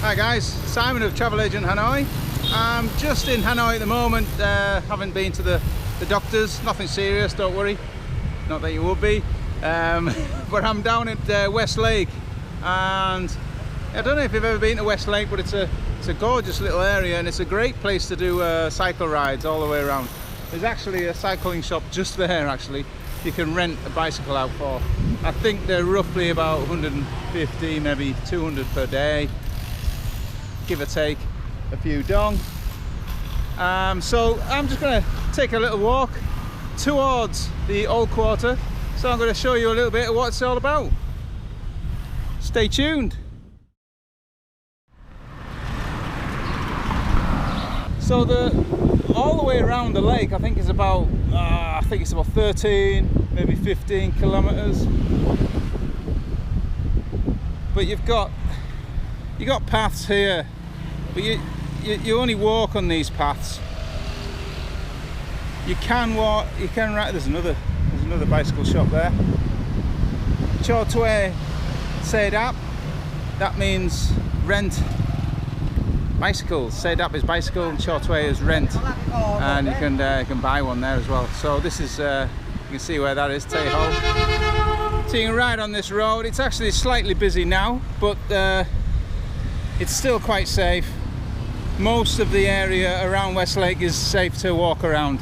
Hi guys, Simon of Travel Agent Hanoi. I'm just in Hanoi at the moment, haven't been to the doctors, nothing serious, don't worry, not that you would be, but I'm down at West Lake, and I don't know if you've ever been to West Lake, but it's a gorgeous little area and it's a great place to do cycle rides all the way around. There's actually a cycling shop just there actually, you can rent a bicycle out for. I think they're roughly about 150, maybe 200 per day. Give or take a few dong. So I'm just going to take a little walk towards the old quarter, so I'm going to show you a little bit of what it's all about. Stay tuned. So all the way around the lake, I think it's about 13, maybe 15 kilometers. But you've got paths here. But you only walk on these paths. You can walk, you can ride. There's another bicycle shop there. Cho Tue Sedap, that means rent bicycles. Sedap is bicycle, Cho Tue is rent, and you can buy one there as well. So this is you can see where that is, Tay Ho. So you can ride on this road. It's actually slightly busy now, but it's still quite safe. Most of the area around West Lake is safe to walk around.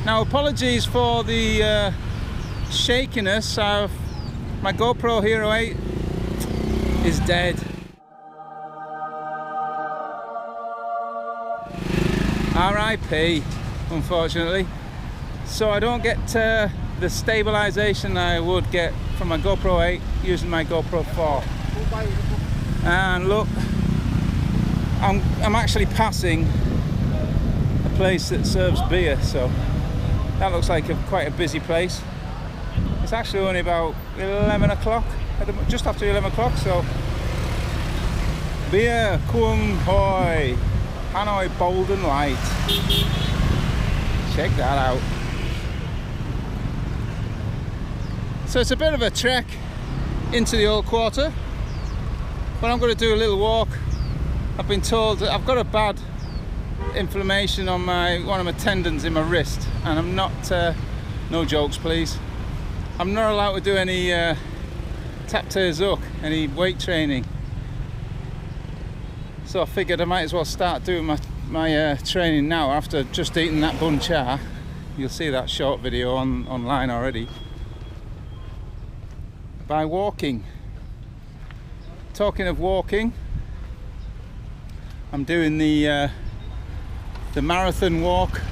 Now, apologies for the shakiness. My GoPro Hero 8 is dead. RIP, unfortunately. So I don't get the stabilization I would get from my GoPro 8 using my GoPro 4. And look, I'm actually passing a place that serves beer, so that looks like quite a busy place. It's actually only about 11 o'clock, just after 11 o'clock, so beer Kung Hoi, Hanoi Bold and Light. Check that out. So it's a bit of a trek into the old quarter, but I'm going to do a little walk. I've been told that I've got a bad inflammation on one of my tendons in my wrist, and I'm not, no jokes please, I'm not allowed to do any tap tay zuk, any weight training. So I figured I might as well start doing my training now after just eating that bun cha. You'll see that short video online already. By walking. Talking of walking, I'm doing the marathon walk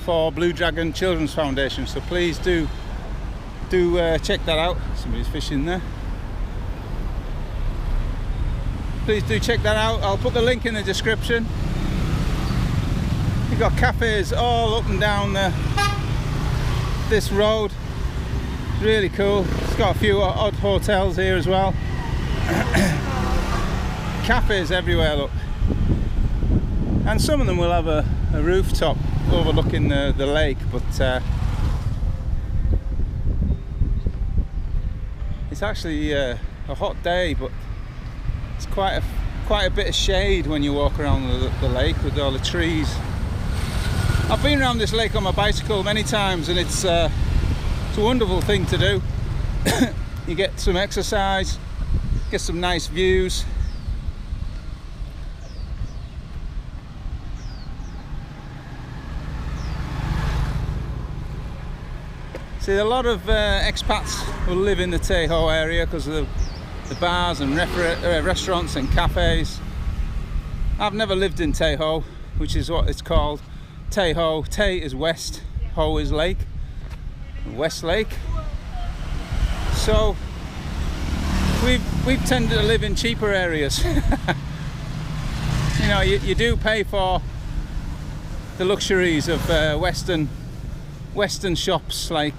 for Blue Dragon Children's Foundation, so please do check that out. Somebody's fishing there. Please do check that out. I'll put the link in the description. You've got cafes all up and down this road. Really cool. It's got a few odd hotels here as well. Cafes everywhere, look. And some of them will have a rooftop overlooking the lake, but it's actually a hot day, but it's quite a bit of shade when you walk around the lake with all the trees. I've been around this lake on my bicycle many times, and it's a wonderful thing to do. You get some exercise, get some nice views. See, a lot of expats will live in the Tay Ho area because of the bars and restaurants and cafes. I've never lived in Tay Ho, which is what it's called. Tay Ho. Tay is west, Ho is lake, West Lake. So we've tended to live in cheaper areas. You know, you do pay for the luxuries of Western shops, like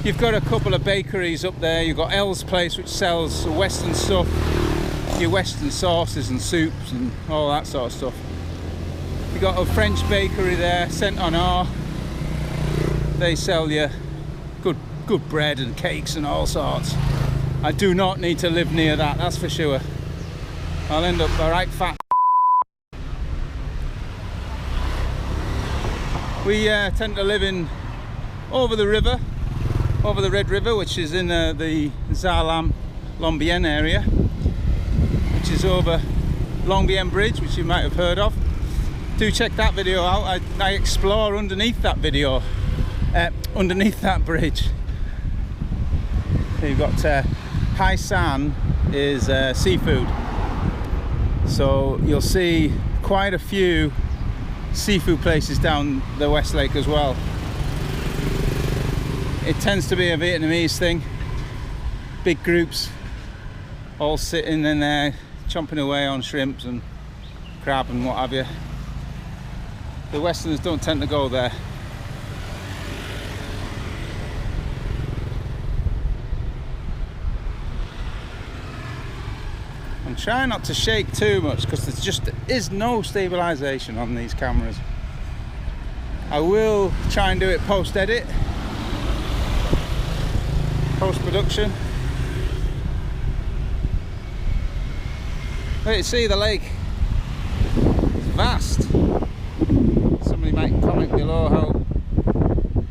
you've got a couple of bakeries up there. You've got Elle's Place, which sells Western stuff, your Western sauces and soups and all that sort of stuff. You've got a French bakery there, Saint Honor. They sell you good bread and cakes and all sorts. I do not need to live near that, that's for sure. I'll end up a right fat. We tend to live in over the river, over the Red River, which is in the Zalam Longbian area, which is over Longbian Bridge, which you might have heard of. Do check that video out. I explore underneath that video, underneath that bridge. So you've got Hai San is seafood, so you'll see quite a few seafood places down the West Lake as well. It tends to be a Vietnamese thing, big groups all sitting in there chomping away on shrimps and crab and what have you. The Westerners don't tend to go there. I'm trying not to shake too much because there just is no stabilisation on these cameras. I will try and do it post-edit, post-production. But you see the lake, it's vast. Somebody might comment below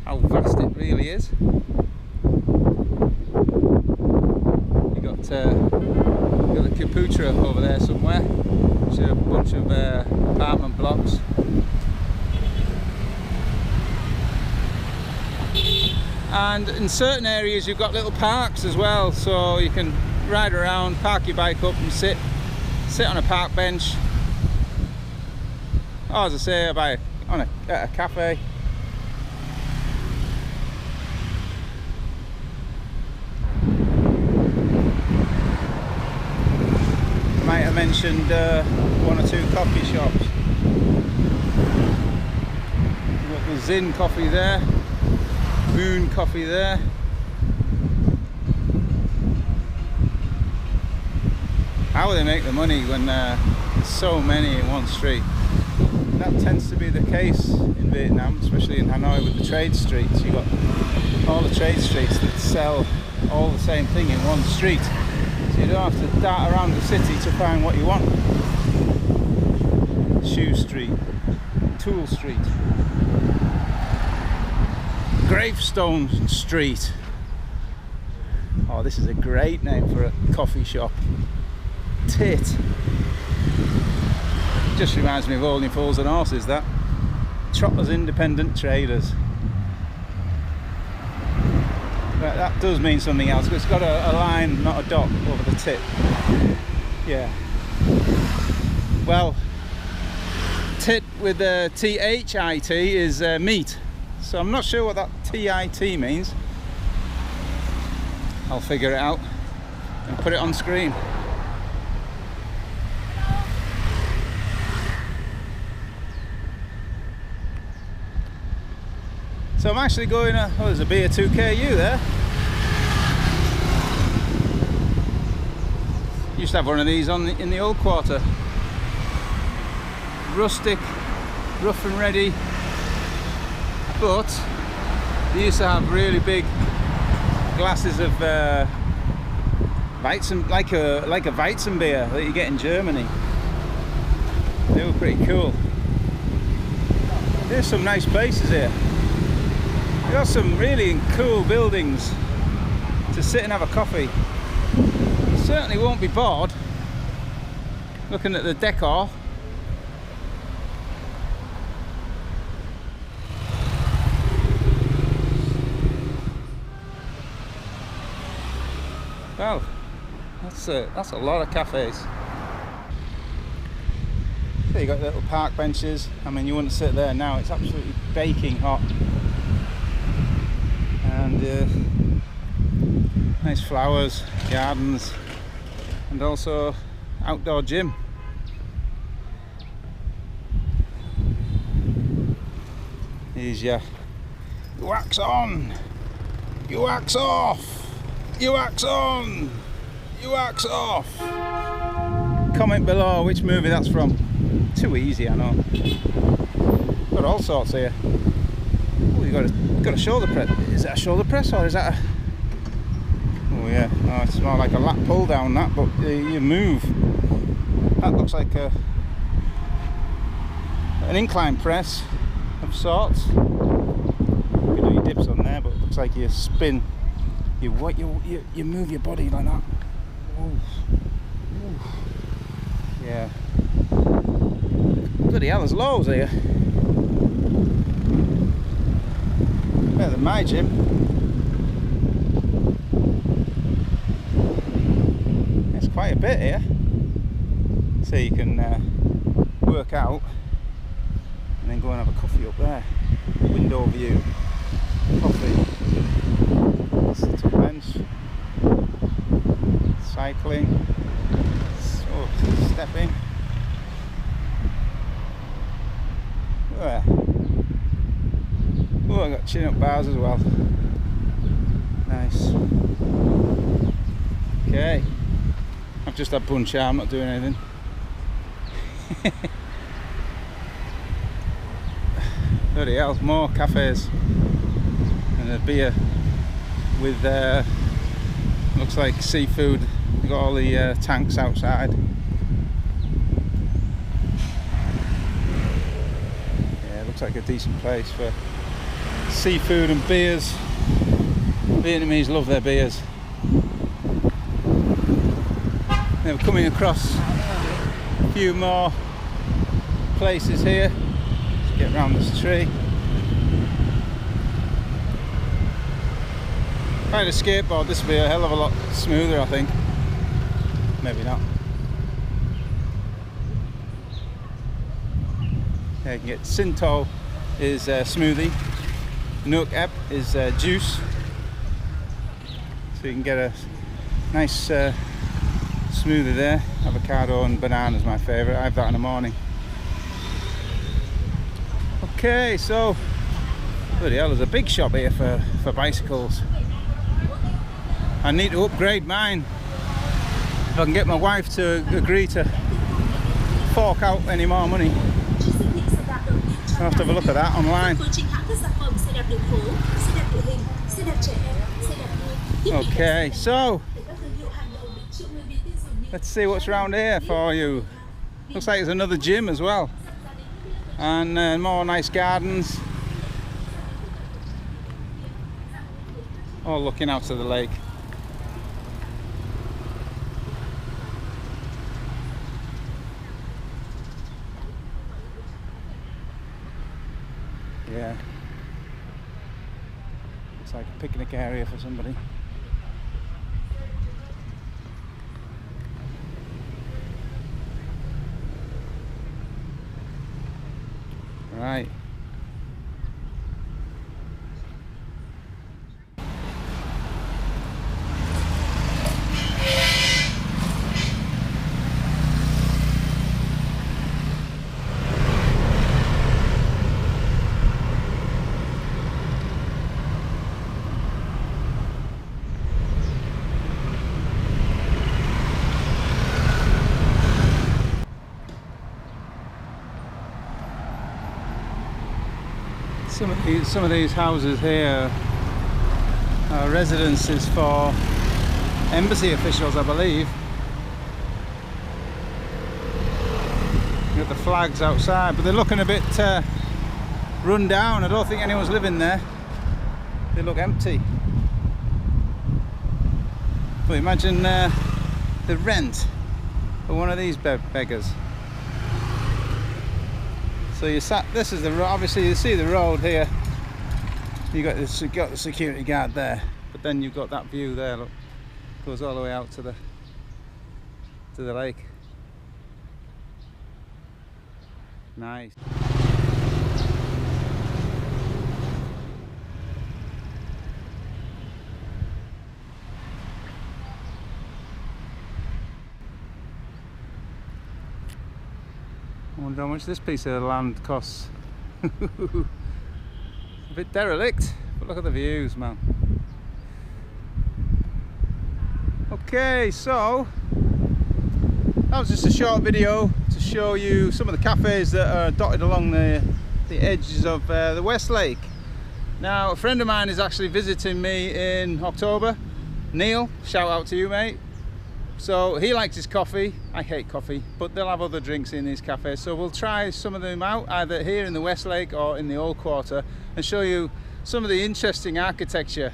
how vast it really is. You got the Kaputra over there somewhere, which are a bunch of apartment blocks. And in certain areas you've got little parks as well, so you can ride around, park your bike up and sit on a park bench. Or as I say, at a cafe. Might have mentioned one or two coffee shops. We've got the Zin coffee there, Moon coffee there. How they make the money when there's so many in one street? That tends to be the case in Vietnam, especially in Hanoi with the trade streets. You've got all the trade streets that sell all the same thing in one street. So you don't have to dart around the city to find what you want. Shoe Street, Tool Street, Gravestone Street. Oh, this is a great name for a coffee shop. Tit. Just reminds me of Only Fools and Horses, that. Trotters Independent Traders. But that does mean something else, because it's got a line, not a dot, over the tip. Yeah. Well, tit with the T-H-I-T is meat. So I'm not sure what that T-I-T means. I'll figure it out and put it on screen. So I'm actually going, oh, there's a beer 2KU there. Used to have one of these in the old quarter. Rustic, rough and ready, but they used to have really big glasses of Weizen, like a Weizen beer that you get in Germany. They were pretty cool. There's some nice places here. We've got some really cool buildings to sit and have a coffee. You certainly won't be bored looking at the decor. Well, that's a lot of cafes. So you got little park benches. I mean, you wouldn't sit there now, it's absolutely baking hot. And nice flowers, gardens, and also outdoor gym. Here's your wax on, you wax off, you wax on, you wax off. Comment below which movie that's from. Too easy, I know. Got all sorts here. Oh, you got a shoulder press. Is that a shoulder press or is that a... Oh yeah, oh, it's more like a lat pull down that, but you move. That looks like an incline press of sorts. You do your dips on there, but it looks like you spin. You move your body like that. Ooh. Ooh. Yeah. Bloody hell, there's loads here. Better than my gym. It's quite a bit here. So you can work out and then go and have a coffee up there. Window view. Coffee. Sit up bench. Cycling. Oh, stepping. There. Oh, I got chin up bars as well. Nice. Okay. I've just had punch out, I'm not doing anything. Bloody hell, more cafes. And a beer with looks like seafood. They've got all the tanks outside. Yeah, it looks like a decent place for seafood and beers. Vietnamese love their beers. Now we're coming across a few more places here. Let's get round this tree. If I had a skateboard, this would be a hell of a lot smoother, I think. Maybe not. Yeah, you can get Sinto is smoothie, Nook Ep is juice, so you can get a nice smoothie there. Avocado and banana is my favourite. I have that in the morning. Okay, so bloody hell, there's a big shop here for bicycles. I need to upgrade mine. If I can get my wife to agree to fork out any more money. I'll have to have a look at that online. Okay, so let's see what's around here for you. Looks like there's another gym as well. And more nice gardens. All looking out to the lake. Yeah, it's like a picnic area for somebody. Right. Some of these houses here are residences for embassy officials, I believe. You've got the flags outside, but they're looking a bit run down. I don't think anyone's living there. They look empty. But imagine the rent for one of these beggars. So you sat. This is the road. Obviously, you see the road here. You got the security guard there, but then you've got that view there. Look, goes all the way out to the lake. Nice. I wonder how much this piece of land costs. A bit derelict, but look at the views, man. Okay, so that was just a short video to show you some of the cafes that are dotted along the edges of the West Lake. Now, a friend of mine is actually visiting me in October, Neil, shout out to you, mate. So he likes his coffee. I hate coffee, but they'll have other drinks in these cafes. So we'll try some of them out, either here in the Westlake or in the Old Quarter, and show you some of the interesting architecture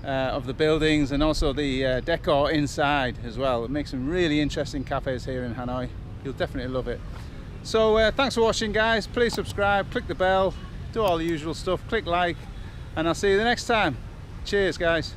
of the buildings, and also the decor inside as well. It makes some really interesting cafes here in Hanoi. You'll definitely love it. So thanks for watching, guys. Please subscribe, click the bell, do all the usual stuff, click like, and I'll see you the next time. Cheers, guys.